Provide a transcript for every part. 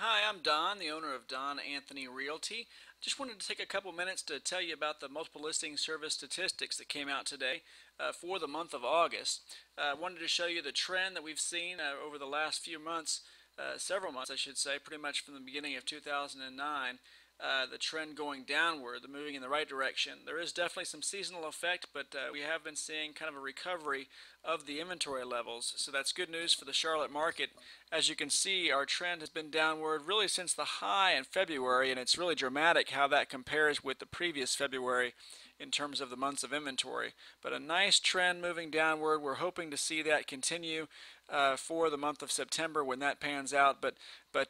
Hi, I'm Don, the owner of Don Anthony Realty. Just wanted to take a couple minutes to tell you about the multiple listing service statistics that came out today for the month of August. I wanted to show you the trend that we've seen over the last few months, several months I should say, pretty much from the beginning of 2009. The trend going downward, the moving in the right direction. There is definitely some seasonal effect, but we have been seeing kind of a recovery of the inventory levels. So that's good news for the Charlotte market. As you can see, our trend has been downward really since the high in February, and it's really dramatic how that compares with the previous February in terms of the months of inventory. But a nice trend moving downward. We're hoping to see that continue for the month of September when that pans out. But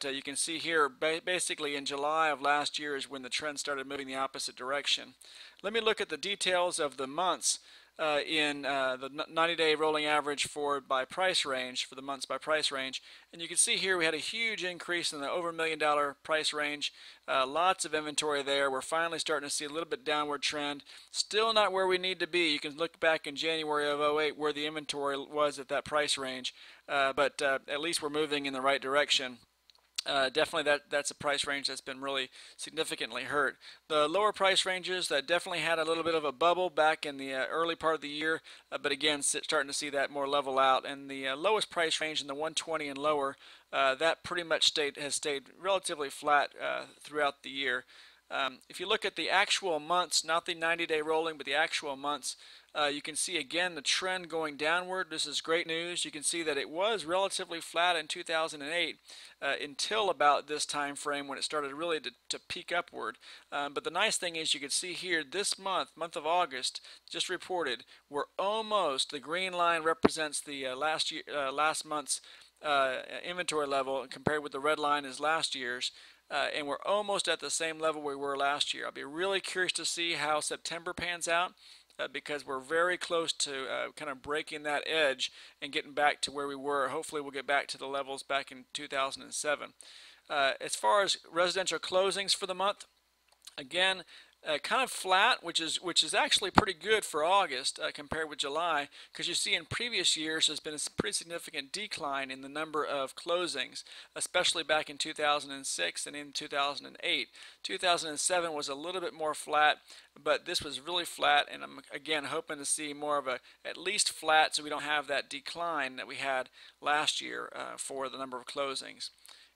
you can see here, basically in July of last year is when the trend started moving the opposite direction. Let me look at the details of the months in the 90-day rolling average by price range, for the months by price range. And you can see here we had a huge increase in the over $1 million price range. Lots of inventory there. We're finally starting to see a little bit downward trend. Still not where we need to be. You can look back in January of 08 where the inventory was at that price range. But at least we're moving in the right direction. Definitely that's a price range that's been really significantly hurt. The lower price ranges that definitely had a little bit of a bubble back in the early part of the year, but again starting to see that more level out. And the lowest price range in the 120 and lower, that pretty much has stayed relatively flat throughout the year. If you look at the actual months, not the 90-day rolling, but the actual months, you can see again the trend going downward. This is great news. You can see that it was relatively flat in 2008 until about this time frame when it started really to peak upward. But the nice thing is you can see here this month of August, just reported, we're almost, the green line represents the last month's inventory level compared with the red line is last year's. And we're almost at the same level we were last year. I'll be really curious to see how September pans out because we're very close to kind of breaking that edge and getting back to where we were. Hopefully we'll get back to the levels back in 2007. As far as residential closings for the month, again, kind of flat, which is actually pretty good for August compared with July, because you see in previous years there's been a pretty significant decline in the number of closings, especially back in 2006 and in 2008. 2007 was a little bit more flat, but this was really flat, and I'm again hoping to see more of a at least flat so we don't have that decline that we had last year for the number of closings.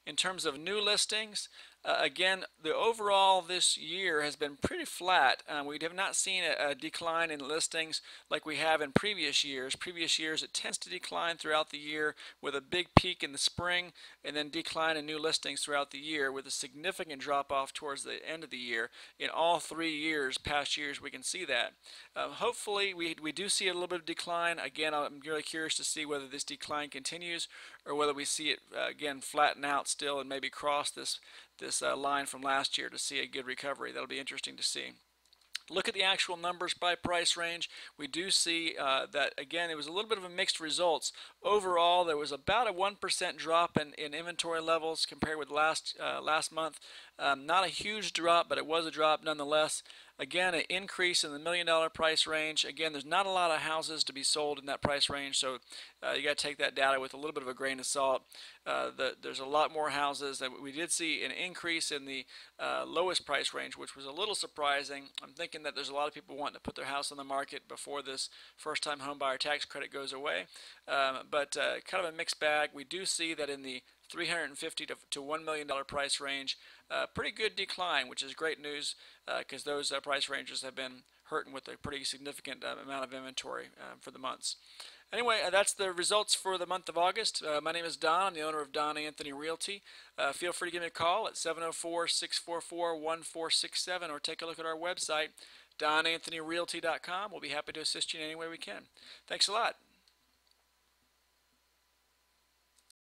In terms of new listings, again, the overall this year has been pretty flat. We have not seen a decline in listings like we have in previous years. Previous years it tends to decline throughout the year with a big peak in the spring and then decline in new listings throughout the year with a significant drop off towards the end of the year. In all 3 years, past years, we can see that. Hopefully we do see a little bit of decline. Again, I'm really curious to see whether this decline continues or whether we see it again flatten out still and maybe cross this line from last year to see a good recovery. That'll be interesting to see. Look at the actual numbers by price range. We do see that, again, it was a little bit of a mixed results. Overall, there was about a 1% drop in inventory levels compared with last month. Not a huge drop, but it was a drop nonetheless. Again, an increase in the $1 million price range. Again, there's not a lot of houses to be sold in that price range, so you got to take that data with a little bit of a grain of salt. There's a lot more houses. We did see an increase in the lowest price range, which was a little surprising. I'm thinking that there's a lot of people wanting to put their house on the market before this first-time home buyer tax credit goes away. But kind of a mixed bag. We do see that in the $350,000 to $1 million price range, pretty good decline, which is great news because those price ranges have been hurting with a pretty significant amount of inventory for the months. Anyway, that's the results for the month of August. My name is Don. I'm the owner of Don Anthony Realty. Feel free to give me a call at 704-644-1467 or take a look at our website, donanthonyrealty.com. We'll be happy to assist you in any way we can. Thanks a lot.